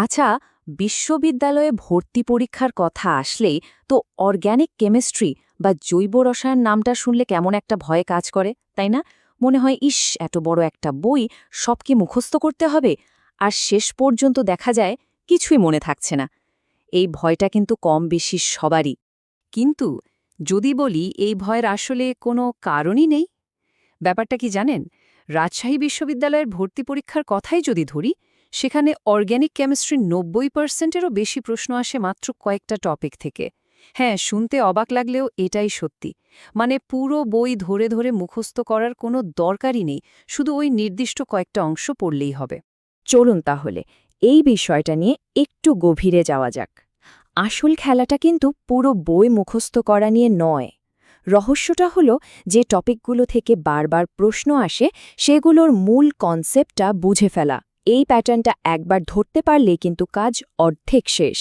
আচ্ছা, বিশ্ববিদ্যালয়ে ভর্তি পরীক্ষার কথা আসলেই তো অর্গ্যানিক কেমিস্ট্রি বা জৈব রসায়ন নামটা শুনলে কেমন একটা ভয় কাজ করে, তাই না? মনে হয় ইস, এত বড় একটা বই, সব কি মুখস্থ করতে হবে? আর শেষ পর্যন্ত দেখা যায় কিছুই মনে থাকছে না। এই ভয়টা কিন্তু কম বেশি সবারই। কিন্তু যদি বলি এই ভয়ের আসলে কোনো কারণই নেই, ব্যাপারটা কি জানেন? রাজশাহী বিশ্ববিদ্যালয়ের ভর্তি পরীক্ষার কথাই যদি ধরি, সেখানে অর্গ্যানিক কেমিস্ট্রির ৯০%-এরও বেশি প্রশ্ন আসে মাত্র কয়েকটা টপিক থেকে। হ্যাঁ, শুনতে অবাক লাগলেও এটাই সত্যি। মানে পুরো বই ধরে ধরে মুখস্থ করার কোনো দরকারই নেই, শুধু ওই নির্দিষ্ট কয়েকটা অংশ পড়লেই হবে। চলুন তাহলে এই বিষয়টা নিয়ে একটু গভীরে যাওয়া যাক। আসল খেলাটা কিন্তু পুরো বই মুখস্থ করা নিয়ে নয়। রহস্যটা হলো যে টপিকগুলো থেকে বারবার প্রশ্ন আসে সেগুলোর মূল কনসেপ্টটা বুঝে ফেলা। এই প্যাটার্নটা একবার ধরতে পারলে কিন্তু কাজ অর্ধেক শেষ।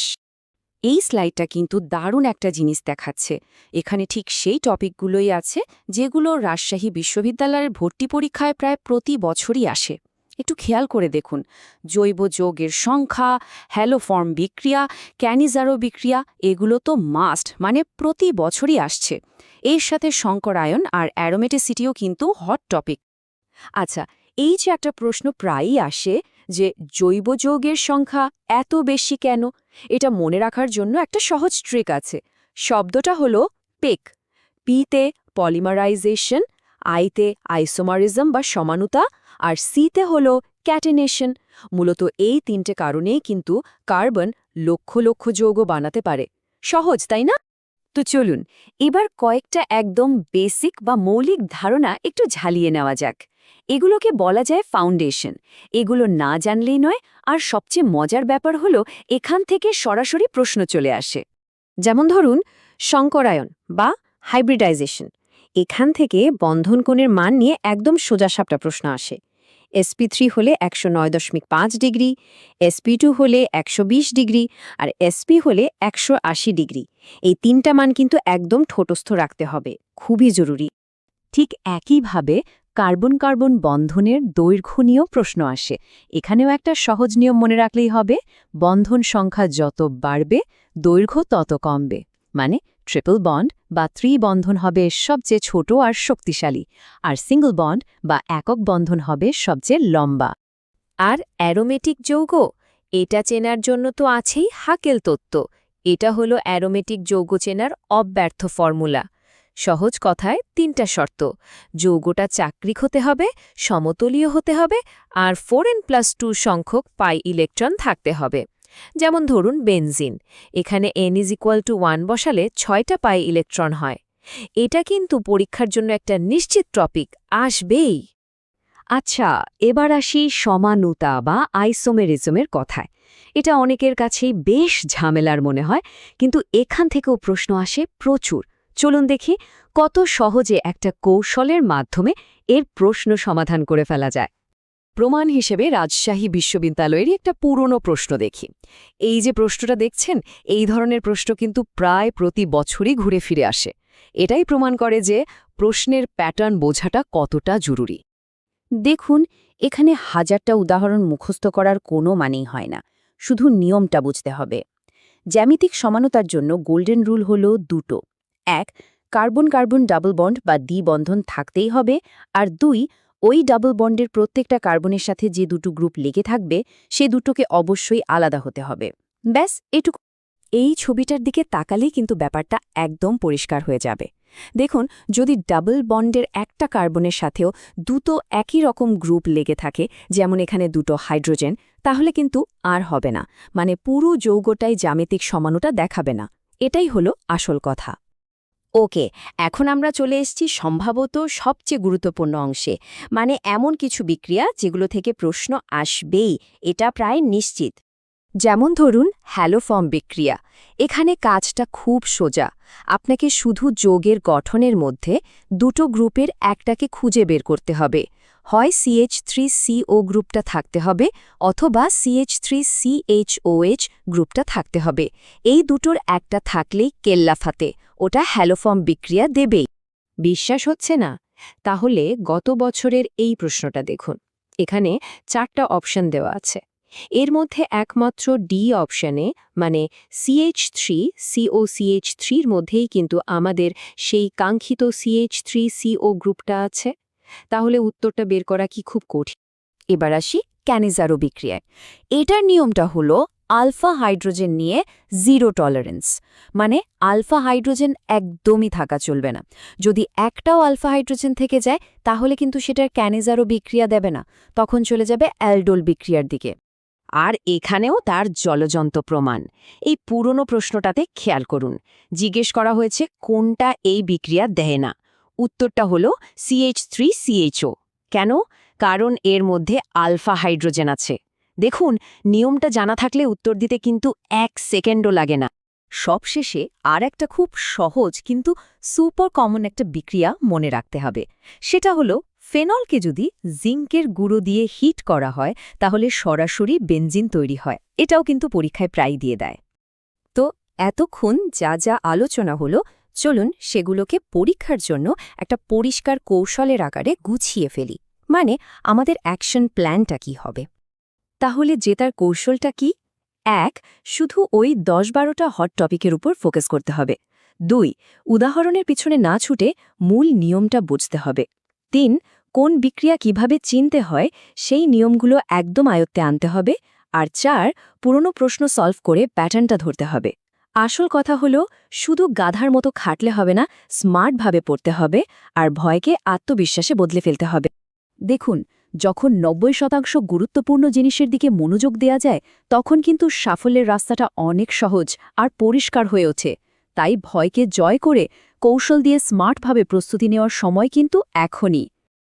এই স্লাইডটা কিন্তু দারুণ একটা জিনিস দেখাচ্ছে। এখানে ঠিক সেই টপিকগুলোই আছে যেগুলো রাজশাহী বিশ্ববিদ্যালয়ের ভর্তি পরীক্ষায় প্রায় প্রতি বছরই আসে। একটু খেয়াল করে দেখুন, জৈব যৌগের সংখ্যা, হ্যালোফর্ম বিক্রিয়া, ক্যানিজারো বিক্রিয়া, এগুলো তো মাস্ট, মানে প্রতি বছরই আসছে। এর সাথে সংকরায়ন আর অ্যারোমেটিসিটিও কিন্তু হট টপিক। আচ্ছা, এই যে একটা প্রশ্ন প্রায়ই আসে যে জৈব যৌগের সংখ্যা এত বেশি কেন, এটা মনে রাখার জন্য একটা সহজ ট্রিক আছে। শব্দটা হলো পেক। পিতে পলিমারাইজেশন, আইতে আইসোমারিজম বা সমানুতা, আর সিতে হলো ক্যাটেনেশন। মূলত এই তিনটে কারণেই কিন্তু কার্বন লক্ষ লক্ষ যৌগ বানাতে পারে। সহজ, তাই না? তো চলুন এবার কয়েকটা একদম বেসিক বা মৌলিক ধারণা একটু ঝালিয়ে নেওয়া যাক। এগুলোকে বলা যায় ফাউন্ডেশন। এগুলো না জানলেই নয়, আর সবচেয়ে মজার ব্যাপার হলো এখান থেকে সরাসরি প্রশ্ন চলে আসে। যেমন ধরুন সংকরায়ন বা হাইব্রিডাইজেশন। এখান থেকে বন্ধন কোণের মান নিয়ে একদম সোজাসাপটা প্রশ্ন আসে। sp3 হলে 109.5 ডিগ্রি, sp2 হলে 120 ডিগ্রি, আর sp হলে 180 ডিগ্রি। এই তিনটা মান কিন্তু একদম ঠোঁটস্থ রাখতে হবে, খুবই জরুরি। ঠিক একইভাবে কার্বন কার্বন বন্ধনের দৈর্ঘ্য নিয়েও প্রশ্ন আসে। এখানেও একটা সহজ নিয়ম মনে রাখলেই হবে, বন্ধন সংখ্যা যত বাড়বে দৈর্ঘ্য তত কমবে। মানে ট্রিপল বন্ড বা ত্রিবন্ধন হবে সবচেয়ে ছোট আর শক্তিশালী, আর সিঙ্গল বন্ড বা একক বন্ধন হবে সবচেয়ে লম্বা। আর অ্যারোমেটিক যৌগ, এটা চেনার জন্য তো আছেই হাকেল তত্ত্ব। এটা হলো অ্যারোমেটিক যৌগ চেনার অব্যর্থ ফর্মুলা। সহজ কথায় তিনটা শর্ত: যৌগটা চাক্রিক হতে হবে, সমতলীয় হতে হবে, আর 4n+2 সংখ্যক পাই ইলেকট্রন থাকতে হবে। যেমন ধরুন বেনজিন, এখানে n=1 বসালে 6টা পাই ইলেকট্রন হয়। এটা কিন্তু পরীক্ষার জন্য একটা নিশ্চিত টপিক, আসবেই। আচ্ছা, এবার আসি সমানুতা বা আইসোমেরিজমের কথায়। এটা অনেকের কাছেই বেশ ঝামেলার মনে হয়, কিন্তু এখান থেকেও প্রশ্ন আসে প্রচুর। চলুন দেখি কত সহজে একটা কৌশলের মাধ্যমে এর প্রশ্ন সমাধান করে ফেলা যায়। প্রমাণ হিসেবে রাজশাহী বিশ্ববিদ্যালয়েরই একটা পুরনো প্রশ্ন দেখি। এই যে প্রশ্নটা দেখছেন, এই ধরনের প্রশ্ন কিন্তু প্রায় প্রতি বছরই ঘুরে ফিরে আসে। এটাই প্রমাণ করে যে প্রশ্নের প্যাটার্ন বোঝাটা কতটা জরুরি। দেখুন, এখানে হাজারটা উদাহরণ মুখস্থ করার কোনো মানেই হয় না, শুধু নিয়মটা বুঝতে হবে। জ্যামিতিক সমানতার জন্য গোল্ডেন রুল হলো দুটো: এক, কার্বন কার্বন ডাবল বন্ড বা দ্বিবন্ধন থাকতেই হবে, আর দুই, ওই ডাবল বন্ডের প্রত্যেকটা কার্বনের সাথে যে দুটো গ্রুপ লেগে থাকবে সে দুটোকে অবশ্যই আলাদা হতে হবে। ব্যাস এটুকু। এই ছবিটার দিকে তাকালেই কিন্তু ব্যাপারটা একদম পরিষ্কার হয়ে যাবে। দেখুন, যদি ডাবল বন্ডের একটা কার্বনের সাথেও দুটো একই রকম গ্রুপ লেগে থাকে, যেমন এখানে দুটো হাইড্রোজেন, তাহলে কিন্তু আর হবে না, মানে পুরো যৌগটাই জ্যামিতিক সমানুতা দেখাবে না। এটাই হলো আসল কথা। ওকে, এখন আমরা চলে এসেছি সম্ভবত সবচেয়ে গুরুত্বপূর্ণ অংশে, মানে এমন কিছু বিক্রিয়া যেগুলো থেকে প্রশ্ন আসবেই, এটা প্রায় নিশ্চিত। যেমন ধরুন হ্যালোফর্ম বিক্রিয়া। এখানে কাজটা খুব সোজা। আপনাকে শুধু যৌগের গঠনের মধ্যে দুটো গ্রুপের একটাকে খুঁজে বের করতে হবে। হয় CH3CO গ্রুপটা থাকতে হবে, অথবা CH3CHOH গ্রুপটা থাকতে হবে। এই দুটোর একটা থাকলেই কেল্লা ফাতে, ওটা হ্যালোফর্ম বিক্রিয়া দেবেই। বিশ্বাস হচ্ছে না? তাহলে গত বছরের এই প্রশ্নটা দেখুন। এখানে 4টা অপশন দেওয়া আছে: এর মধ্যে একমাত্র ডি অপশনে মানে CH3COCH3 এর মধ্যেই কিন্তু আমাদের সেই কাঙ্ক্ষিত CH3CO গ্রুপটা আছে। তাহলে উত্তরটা বের করা কি খুব কঠিন? এবার আসি ক্যানিজারো বিক্রিয়ায়। এটার নিয়মটা হলো আলফা হাইড্রোজেন নিয়ে জিরো টলারেন্স, মানে আলফা হাইড্রোজেন একদমই থাকা চলবে না। যদি একটাও আলফা হাইড্রোজেন থেকে যায় তাহলে কিন্তু সেটার ক্যানিজারো বিক্রিয়া দেবে না, তখন চলে যাবে অ্যালডোল বিক্রিয়ার দিকে। আর এখানেও তার জ্বলজ্বন্ত প্রমাণ। এই পুরনো প্রশ্নটাতে খেয়াল করুন, জিজ্ঞেস করা হয়েছে কোনটা এই বিক্রিয়া দেয় না। উত্তরটা হলো CH3CHO। কেন? কারণ এর মধ্যে আলফা হাইড্রোজেন আছে। দেখুন, নিয়মটা জানা থাকলে উত্তর দিতে কিন্তু 1 সেকেন্ডও লাগে না। সবশেষে আর একটা খুব সহজ কিন্তু সুপার কমন একটা বিক্রিয়া মনে রাখতে হবে। সেটা হলো ফেনলকে যদি জিঙ্কের গুঁড়ো দিয়ে হিট করা হয় তাহলে সরাসরি বেনজিন তৈরি হয়। এটাও কিন্তু পরীক্ষায় প্রায় দিয়ে দেয়। তো এতক্ষণ যা যা আলোচনা হলো, চলুন সেগুলোকে পরীক্ষার জন্য একটা পরিষ্কার কৌশলের আকারে গুছিয়ে ফেলি। মানে আমাদের অ্যাকশন প্ল্যানটা কি হবে। তাহলে জেতার কৌশলটা কি? 1. শুধু ওই 10-12টা হট টপিকের উপর ফোকাস করতে হবে। 2. উদাহরণের পিছনে না ছুটে মূল নিয়মটা বুঝতে হবে। 3. কোন বিক্রিয়া কিভাবে চিনতে হয় সেই নিয়মগুলো একদম আয়ত্তে আনতে হবে। আর 4. পুরনো প্রশ্ন সলভ করে প্যাটার্নটা ধরতে হবে। আসল কথা হলো শুধু গাধার মতো খাটলে হবে না, স্মার্টভাবে পড়তে হবে আর ভয়কে আত্মবিশ্বাসে বদলে ফেলতে হবে। দেখুন, যখন 90% গুরুত্বপূর্ণ জিনিসের দিকে মনোযোগ দেয়া যায় তখন কিন্তু সাফল্যের রাস্তাটা অনেক সহজ আর পরিষ্কার হয়ে ওঠে। তাই ভয়কে জয় করে কৌশল দিয়ে স্মার্টভাবে প্রস্তুতি নেওয়ার সময় কিন্তু এখনই।